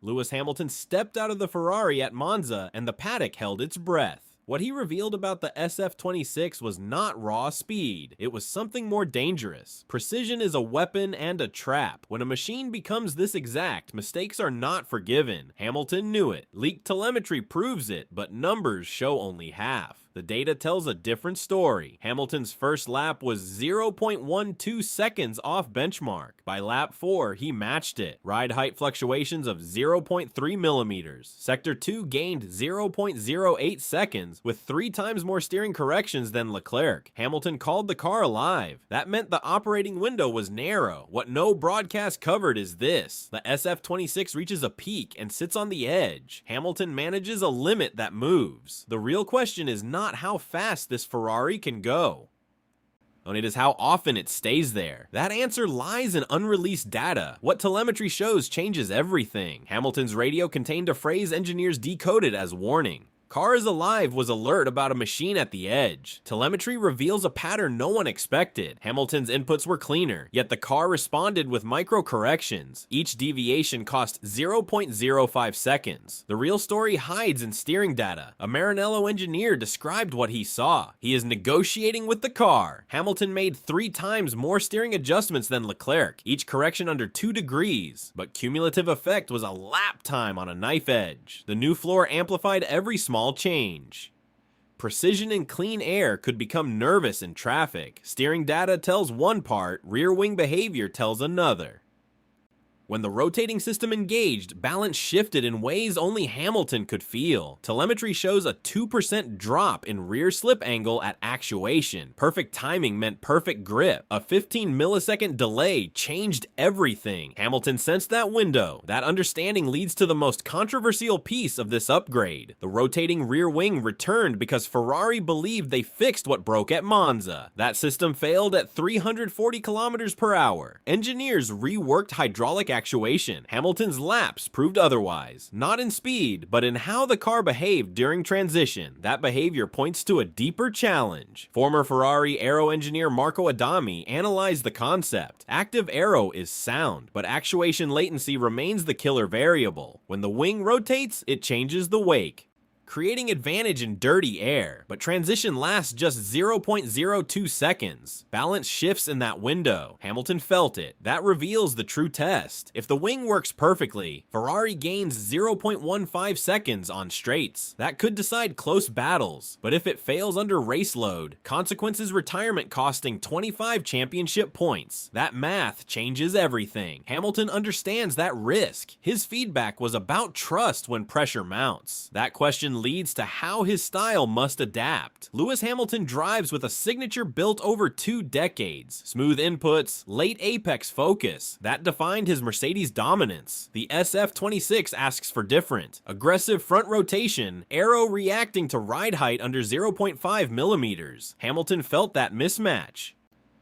Lewis Hamilton stepped out of the Ferrari at Monza and the paddock held its breath. What he revealed about the SF26 was not raw speed, it was something more dangerous. Precision is a weapon and a trap. When a machine becomes this exact, mistakes are not forgiven. Hamilton knew it. Leaked telemetry proves it, but numbers show only half. The data tells a different story. Hamilton's first lap was 0.12 seconds off benchmark. By lap 4, he matched it. Ride height fluctuations of 0.3 millimeters. Sector 2 gained 0.08 seconds, with 3 times more steering corrections than Leclerc. Hamilton called the car alive. That meant the operating window was narrow. What no broadcast covered is this. The SF26 reaches a peak and sits on the edge. Hamilton manages a limit that moves. The real question is not how fast this Ferrari can go. And it is how often it stays there. That answer lies in unreleased data. What telemetry shows changes everything. Hamilton's radio contained a phrase engineers decoded as warning. Car is Alive was alert about a machine at the edge. Telemetry reveals a pattern no one expected. Hamilton's inputs were cleaner, yet the car responded with micro corrections. Each deviation cost 0.05 seconds. The real story hides in steering data. A Maranello engineer described what he saw. He is negotiating with the car. Hamilton made 3 times more steering adjustments than Leclerc, each correction under 2 degrees. But cumulative effect was a lap time on a knife edge. The new floor amplified every small change. Precision in clean air could become nervous in traffic. Steering data tells one part, rear wing behavior tells another. When the rotating system engaged, balance shifted in ways only Hamilton could feel. Telemetry shows a 2% drop in rear slip angle at actuation. Perfect timing meant perfect grip. A 15 millisecond delay changed everything. Hamilton sensed that window. That understanding leads to the most controversial piece of this upgrade. The rotating rear wing returned because Ferrari believed they fixed what broke at Monza. That system failed at 340 kilometers per hour. Engineers reworked hydraulic actuation. Hamilton's laps proved otherwise. Not in speed, but in how the car behaved during transition. That behavior points to a deeper challenge. Former Ferrari aero engineer Marco Adami analyzed the concept. Active aero is sound, but actuation latency remains the killer variable. When the wing rotates, it changes the wake, creating advantage in dirty air, but transition lasts just 0.02 seconds. Balance shifts in that window. Hamilton felt it. That reveals the true test. If the wing works perfectly, Ferrari gains 0.15 seconds on straights. That could decide close battles, but if it fails under race load, consequences retirement costing 25 championship points. That math changes everything. Hamilton understands that risk. His feedback was about trust when pressure mounts. That question leads to how his style must adapt. Lewis Hamilton drives with a signature built over 2 decades. Smooth inputs, late apex focus. That defined his Mercedes dominance. The SF26 asks for different. Aggressive front rotation, aero reacting to ride height under 0.5 millimeters. Hamilton felt that mismatch.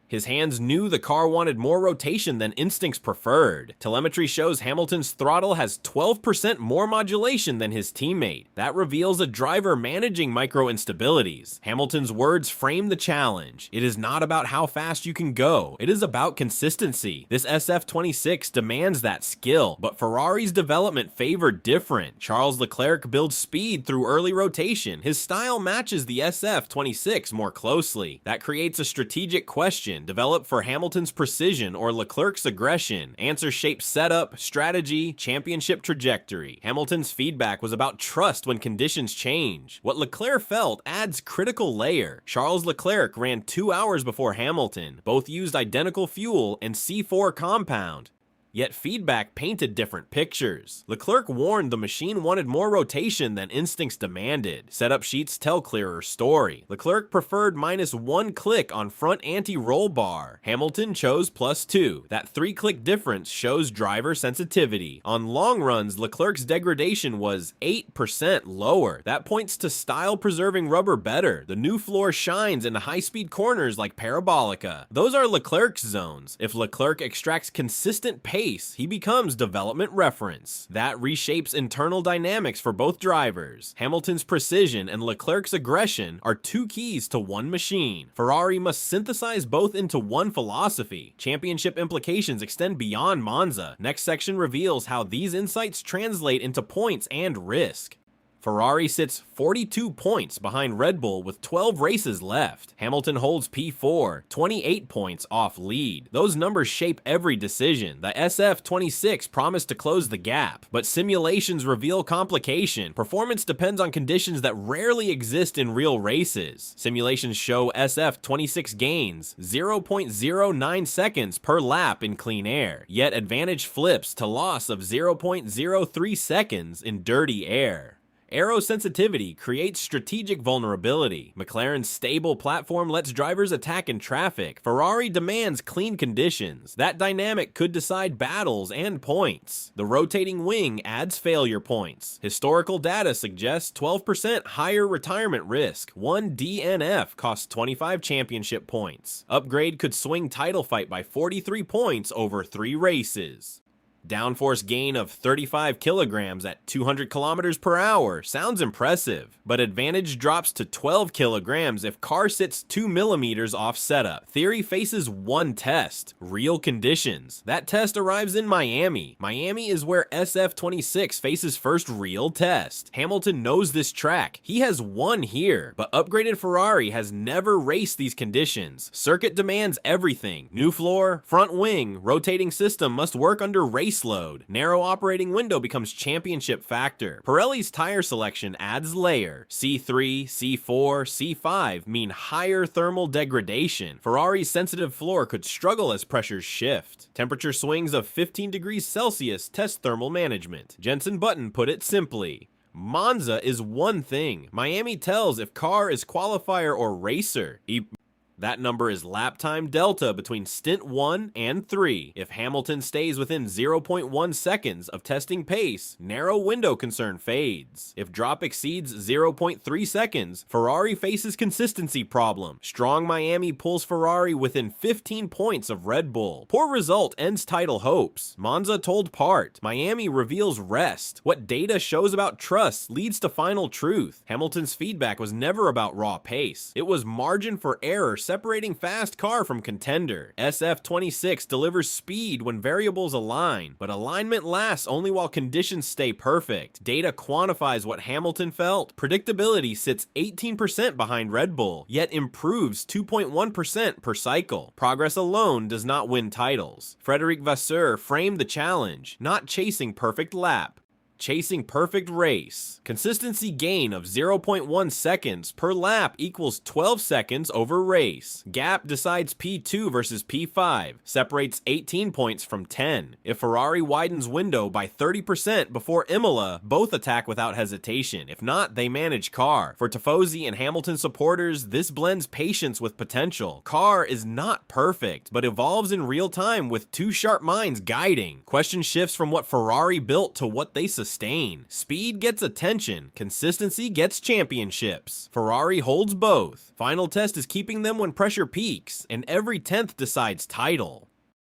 His hands knew the car wanted more rotation than instincts preferred. Telemetry shows Hamilton's throttle has 12% more modulation than his teammate. That reveals a driver managing micro instabilities. Hamilton's words frame the challenge. It is not about how fast you can go. It is about consistency. This SF26 demands that skill, but Ferrari's development favored different. Charles Leclerc builds speed through early rotation. His style matches the SF26 more closely. That creates a strategic question. Developed for Hamilton's precision or Leclerc's aggression. Answer shaped setup, strategy, championship trajectory. Hamilton's feedback was about trust when conditions change. What Leclerc felt adds critical layer. Charles Leclerc ran 2 hours before Hamilton. Both used identical fuel and C4 compound. Yet feedback painted different pictures. Leclerc warned the machine wanted more rotation than instincts demanded. Setup sheets tell clearer story. Leclerc preferred -1 click on front anti-roll bar. Hamilton chose +2. That 3-click difference shows driver sensitivity. On long runs, Leclerc's degradation was 8% lower. That points to style-preserving rubber better. The new floor shines into high-speed corners like Parabolica. Those are Leclerc's zones. If Leclerc extracts consistent pace pace, he becomes development reference. That reshapes internal dynamics for both drivers. Hamilton's precision and Leclerc's aggression are two keys to one machine. Ferrari must synthesize both into one philosophy. Championship implications extend beyond Monza. Next section reveals how these insights translate into points and risk. Ferrari sits 42 points behind Red Bull with 12 races left. Hamilton holds P4, 28 points off lead. Those numbers shape every decision. The SF26 promised to close the gap, but simulations reveal complication. Performance depends on conditions that rarely exist in real races. Simulations show SF26 gains 0.09 seconds per lap in clean air, yet advantage flips to loss of 0.03 seconds in dirty air. Aero sensitivity creates strategic vulnerability. McLaren's stable platform lets drivers attack in traffic. Ferrari demands clean conditions. That dynamic could decide battles and points. The rotating wing adds failure points. Historical data suggests 12% higher retirement risk. One DNF costs 25 championship points. Upgrade could swing title fight by 43 points over 3 races. Downforce gain of 35 kilograms at 200 kilometers per hour sounds impressive, but advantage drops to 12 kilograms if car sits 2 millimeters off setup. Theory faces one test, real conditions. That test arrives in Miami. Miami is where SF26 faces first real test. Hamilton knows this track. He has won here, but upgraded Ferrari has never raced these conditions. Circuit demands everything. New floor, front wing, rotating system must work under race load. Narrow operating window becomes championship factor. Pirelli's tire selection adds layer. C3, C4, C5 mean higher thermal degradation. Ferrari's sensitive floor could struggle as pressures shift. Temperature swings of 15 degrees Celsius test thermal management. Jensen Button put it simply: Monza is one thing. Miami tells if car is qualifier or racer. That number is lap time delta between stint 1 and 3. If Hamilton stays within 0.1 seconds of testing pace, narrow window concern fades. If drop exceeds 0.3 seconds, Ferrari faces consistency problem. Strong Miami pulls Ferrari within 15 points of Red Bull. Poor result ends title hopes. Monza told part. Miami reveals rest. What data shows about trust leads to final truth. Hamilton's feedback was never about raw pace. It was margin for error separating fast car from contender. SF26 delivers speed when variables align, but alignment lasts only while conditions stay perfect. Data quantifies what Hamilton felt. Predictability sits 18% behind Red Bull, yet improves 2.1% per cycle. Progress alone does not win titles. Frederic Vasseur framed the challenge: not chasing perfect lap, chasing perfect race. Consistency gain of 0.1 seconds per lap equals 12 seconds over race. Gap decides P2 versus P5, separates 18 points from 10. If Ferrari widens window by 30% before Imola, both attack without hesitation. If not, they manage car. For Tifosi and Hamilton supporters, this blends patience with potential. Car is not perfect, but evolves in real time with two sharp minds guiding. Question shifts from what Ferrari built to what they sustain. Speed gets attention, consistency gets championships. Ferrari holds both. Final test is keeping them when pressure peaks, and every 10th decides title.